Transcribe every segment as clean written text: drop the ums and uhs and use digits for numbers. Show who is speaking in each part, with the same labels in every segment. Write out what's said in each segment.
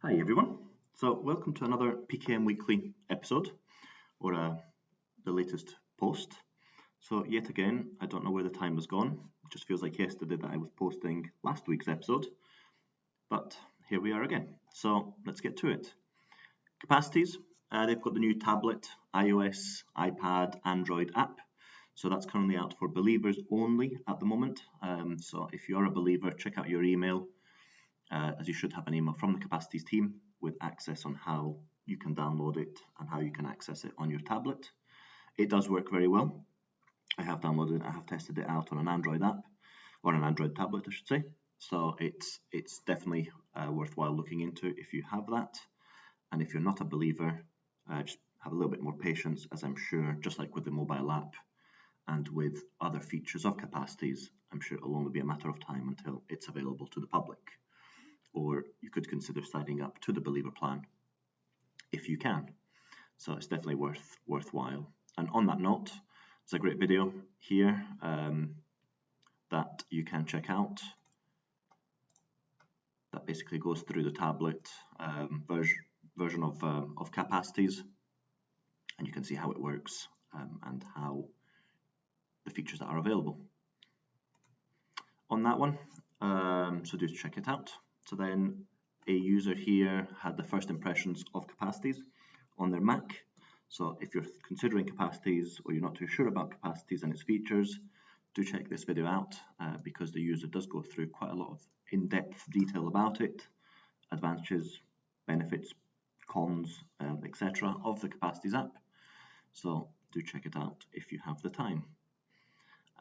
Speaker 1: Hi everyone. So welcome to another PKM Weekly episode, or the latest post. So yet again, I don't know where the time has gone. It just feels like yesterday that I was posting last week's episode, but here we are again. So let's get to it. Capacities, they've got the new tablet, iOS, iPad, Android app. So that's currently out for believers only at the moment. So if you're a believer, check out your email. As you should have an email from the Capacities team with access on how you can download it and how you can access it on your tablet. It does work very well. I have downloaded it, I have tested it out on an Android app, or an Android tablet I should say. So it's definitely worthwhile looking into if you have that. And if you're not a believer, just have a little bit more patience, as I'm sure, just like with the mobile app and with other features of Capacities, I'm sure it'll only be a matter of time until it's available to the public. Or you could consider signing up to the believer plan if you can. So it's definitely worthwhile. And on that note, there's a great video here that you can check out that basically goes through the tablet version of Capacities, and you can see how it works and how the features that are available on that one. So do check it out. So then a user here had the first impressions of Capacities on their Mac. So if you're considering Capacities or you're not too sure about Capacities and its features, do check this video out because the user does go through quite a lot of in-depth detail about it, advantages, benefits, cons, etc. of the Capacities app. So do check it out if you have the time.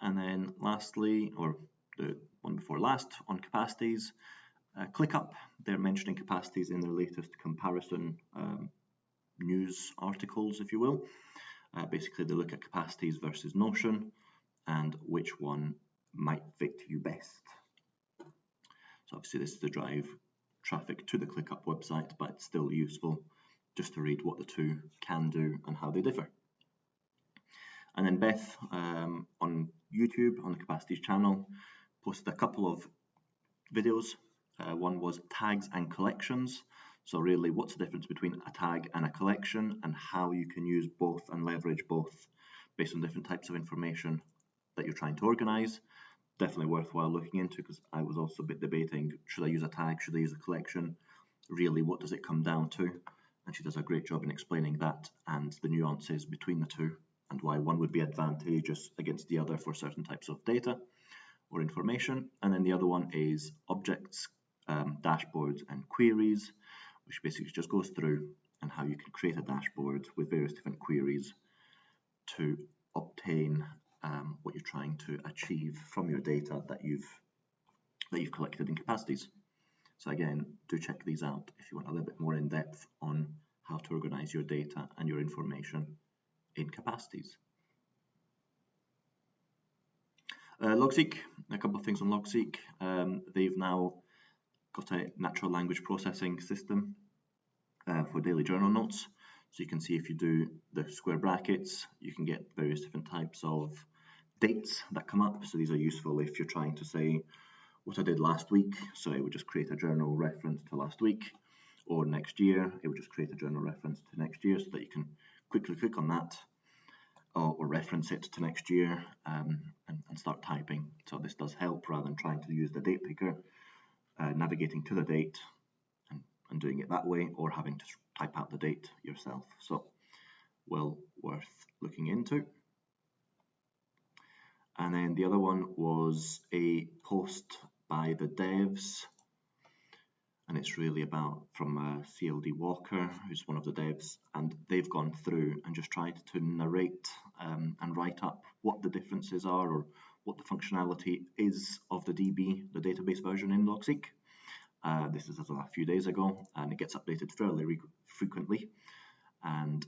Speaker 1: And then lastly, or the one before last, on Capacities, ClickUp, they're mentioning Capacities in their latest comparison news articles, if you will. Basically, they look at Capacities versus Notion and which one might fit you best. So obviously this is to drive traffic to the ClickUp website, but it's still useful just to read what the two can do and how they differ. And then Beth on YouTube, on the Capacities channel, posted a couple of videos. One was tags and collections. So really, what's the difference between a tag and a collection, and how you can use both and leverage both based on different types of information that you're trying to organize. Definitely worthwhile looking into, because I was also a bit debating, should I use a tag, should I use a collection? Really, what does it come down to? And she does a great job in explaining that and the nuances between the two and why one would be advantageous against the other for certain types of data or information. And then the other one is objects, dashboards and queries, which basically just goes through and how you can create a dashboard with various different queries to obtain what you're trying to achieve from your data that you've collected in Capacities. So again, do check these out if you want a little bit more in depth on how to organize your data and your information in Capacities. Logseq, a couple of things on Logseq. They've now got a natural language processing system for daily journal notes. So you can see if you do the square brackets, you can get various different types of dates that come up. So these are useful if you're trying to say what I did last week. So it would just create a journal reference to last week, or next year, it would just create a journal reference to next year, so that you can quickly click on that or reference it to next year and start typing. So this does help rather than trying to use the date picker, navigating to the date and doing it that way, or having to type out the date yourself. So well worth looking into. And then the other one was a post by the devs, and it's really about from CLD Walker, who's one of the devs, and they've gone through and just tried to narrate and write up what the differences are or what the functionality is of the DB, the database version in Logseq. This is as of a few days ago, and it gets updated fairly frequently, and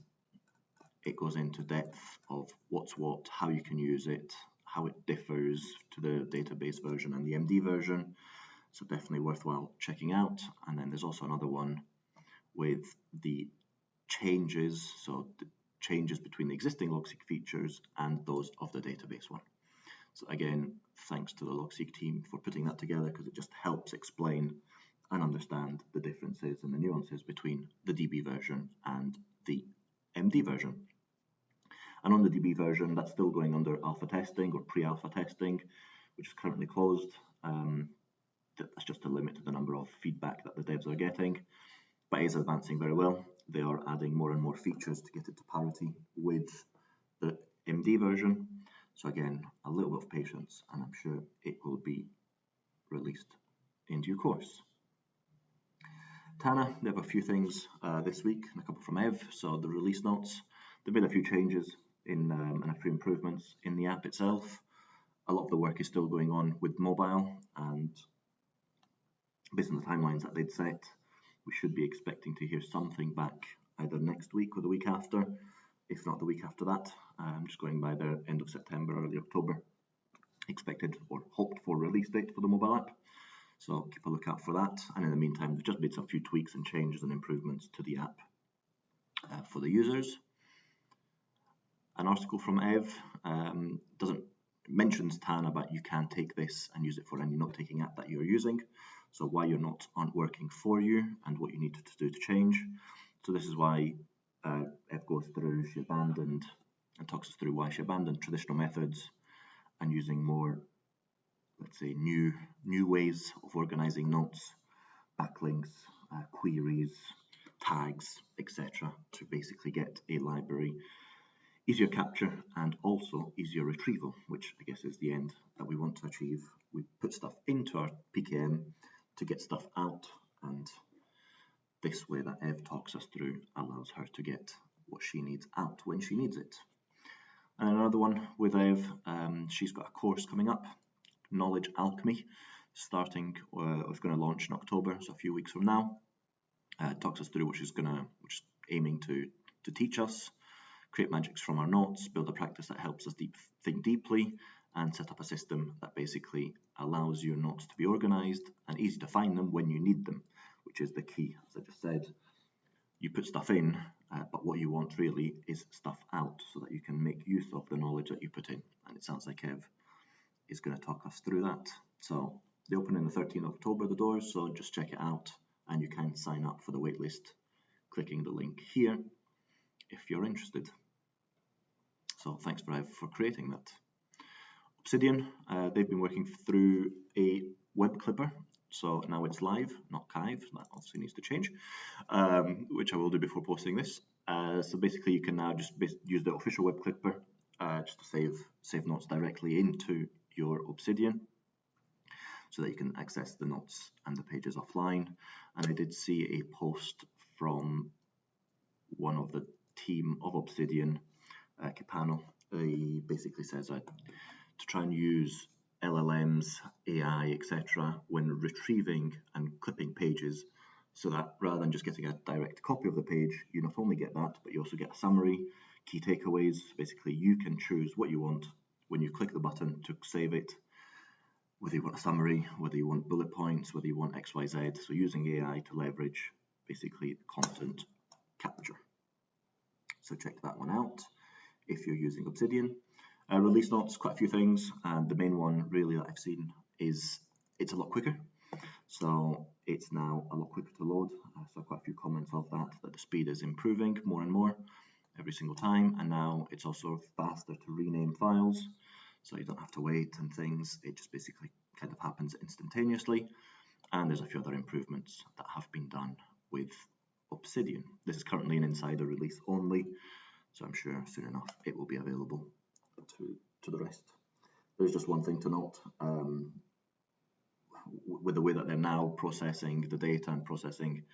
Speaker 1: it goes into depth of what's what, how you can use it, how it differs to the database version and the MD version. So definitely worthwhile checking out. And then there's also another one with the changes, so the changes between the existing Logseq features and those of the database one. So again, thanks to the Logseq team for putting that together, because it just helps explain and understand the differences and the nuances between the DB version and the MD version. And on the DB version, that's still going under alpha testing or pre-alpha testing, which is currently closed. That's just to limit the number of feedback that the devs are getting, but it is advancing very well. They are adding more and more features to get it to parity with the MD version. So again, a little bit of patience, and I'm sure it will be released in due course. Tana, they have a few things this week, and a couple from Ev. So the release notes, they've made a few changes in and a few improvements in the app itself. A lot of the work is still going on with mobile, and based on the timelines that they'd set, we should be expecting to hear something back either next week or the week after, if not the week after that. I'm just going by the end of September, early October, expected or hoped for release date for the mobile app. So keep a lookout for that. And in the meantime, they've just made some few tweaks and changes and improvements to the app for the users. An article from Ev mentions Tana, but you can take this and use it for any note-taking app that you're using. So why your notes aren't working for you and what you need to do to change. So this is why Ev goes through, she abandoned and talks us through why she abandoned traditional methods and using more, let's say, new ways of organizing notes, backlinks, queries, tags, etc., to basically get a library easier capture and also easier retrieval, which I guess is the end that we want to achieve. We put stuff into our PKM to get stuff out, and this way that Ev talks us through allows her to get what she needs out when she needs it. And another one with Ev, she's got a course coming up, Knowledge Alchemy, starting, it's going to launch in October, so a few weeks from now. Talks us through what she's aiming to teach us, create magics from our notes, build a practice that helps us think deeply, and set up a system that basically allows your notes to be organized and easy to find them when you need them, which is the key. As I just said, you put stuff in, but what you want really is stuff out so that you can make use of the knowledge that you put in. And it sounds like Ev is going to talk us through that. So they open in the 13th of October, the doors, so just check it out, and you can sign up for the waitlist clicking the link here if you're interested. So thanks for Ev for creating that. Obsidian, they've been working through a web clipper, so now it's live, not Kive. That obviously needs to change, which I will do before posting this. So basically you can now just use the official web clipper just to save notes directly into your Obsidian, so that you can access the notes and the pages offline. And I did see a post from one of the team of Obsidian, Capacities. He basically says to try and use LLMs, AI, etc. when retrieving and clipping pages, so that rather than just getting a direct copy of the page, you not only get that, but you also get a summary, key takeaways. Basically, you can choose what you want when you click the button to save it, whether you want a summary, whether you want bullet points, whether you want XYZ. So using AI to leverage basically content capture. So check that one out if you're using Obsidian. Release notes, quite a few things, and the main one really that I've seen is it's a lot quicker. So it's now a lot quicker to load. I saw quite a few comments of that the speed is improving more and more every single time, and now it's also faster to rename files, so you don't have to wait and things. It just basically kind of happens instantaneously, and there's a few other improvements that have been done with Obsidian. This is currently an insider release only, so I'm sure soon enough it will be available to the rest. There's just one thing to note, with the way that they're now processing the data and processing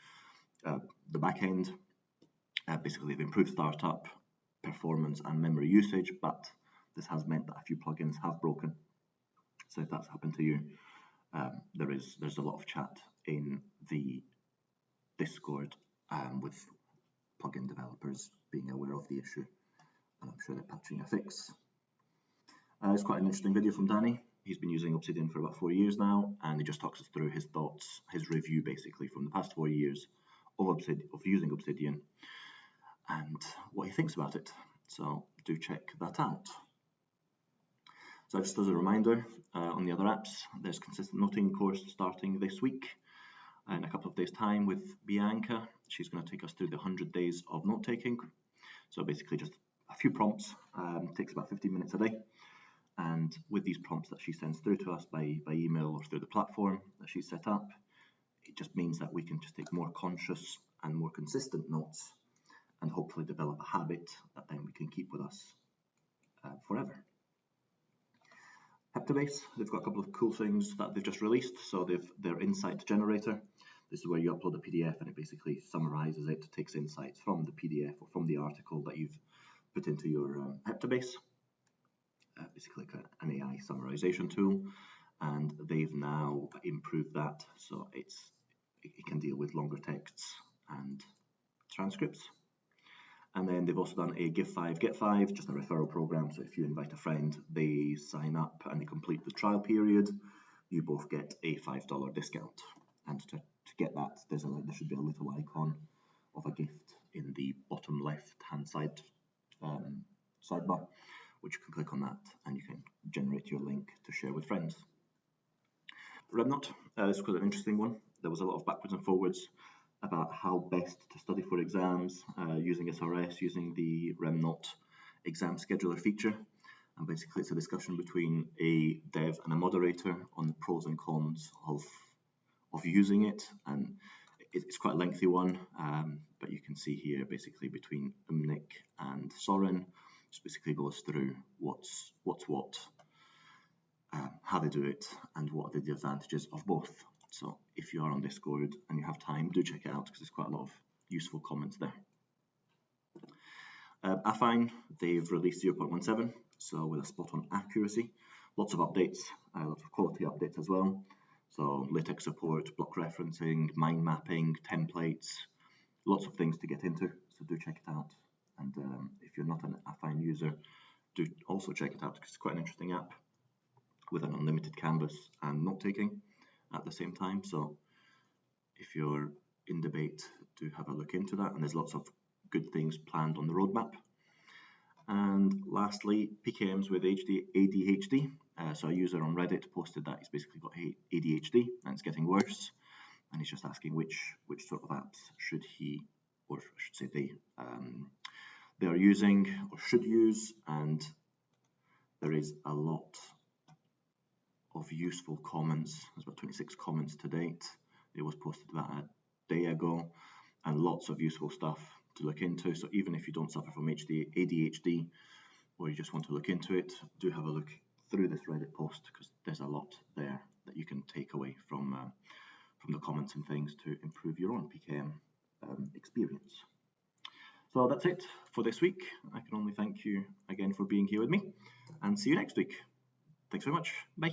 Speaker 1: the backend. Basically they've improved startup, performance and memory usage, but this has meant that a few plugins have broken. So if that's happened to you, there's a lot of chat in the Discord with plugin developers being aware of the issue, and I'm sure they're patching a fix. It's quite an interesting video from Danny. He's been using Obsidian for about 4 years now, and he just talks us through his thoughts, his review basically from the past 4 years of using Obsidian and what he thinks about it. So do check that out. So just as a reminder, on the other apps, there's consistent noting course starting this week. in a couple of days' time with Bianca. She's going to take us through the 100 days of note taking. So basically just a few prompts, takes about 15 minutes a day. And with these prompts that she sends through to us by email or through the platform that she's set up, it just means that we can just take more conscious and more consistent notes and hopefully develop a habit that then we can keep with us forever. Heptabase, they've got a couple of cool things that they've just released. So their insight generator. This is where you upload a PDF and it basically summarizes it, takes insights from the PDF or from the article that you've put into your Heptabase. Basically like an AI summarization tool, and they've now improved that so it can deal with longer texts and transcripts. And then they've also done a Give 5 Get 5, just a referral program. So if you invite a friend, they sign up and they complete the trial period, you both get a $5 discount. And to get that, there should be a little icon of a gift in the bottom left hand side sidebar, which you can click on that and you can generate your link to share with friends. Remnote, this was quite an interesting one. There was a lot of backwards and forwards about how best to study for exams using SRS, using the Remnote exam scheduler feature. And basically it's a discussion between a dev and a moderator on the pros and cons of using it. And it's quite a lengthy one, but you can see here basically between Umnik and Soren, just basically goes through what's what, how they do it, and what are the advantages of both. So if you are on Discord and you have time, do check it out because there's quite a lot of useful comments there. Affine, they've released 0.17, so with a spot on accuracy, lots of updates, lots of quality updates as well. So LaTeX support, block referencing, mind mapping, templates, lots of things to get into, so do check it out. And if you're not an Affine user, do also check it out because it's quite an interesting app with an unlimited canvas and note-taking at the same time. So if you're in debate, do have a look into that, and there's lots of good things planned on the roadmap. And lastly, PKMs with ADHD. So a user on Reddit posted that he's basically got ADHD and it's getting worse, and he's just asking which sort of apps should he, or I should say they are using or should use. And there is a lot of useful comments. There's about 26 comments to date. It was posted about a day ago, and lots of useful stuff to look into. So even if you don't suffer from ADHD or you just want to look into it, do have a look through this Reddit post because there's a lot there that you can take away from the comments and things to improve your own PKM experience. So that's it for this week. I can only thank you again for being here with me, and see you next week. Thanks very much. Bye.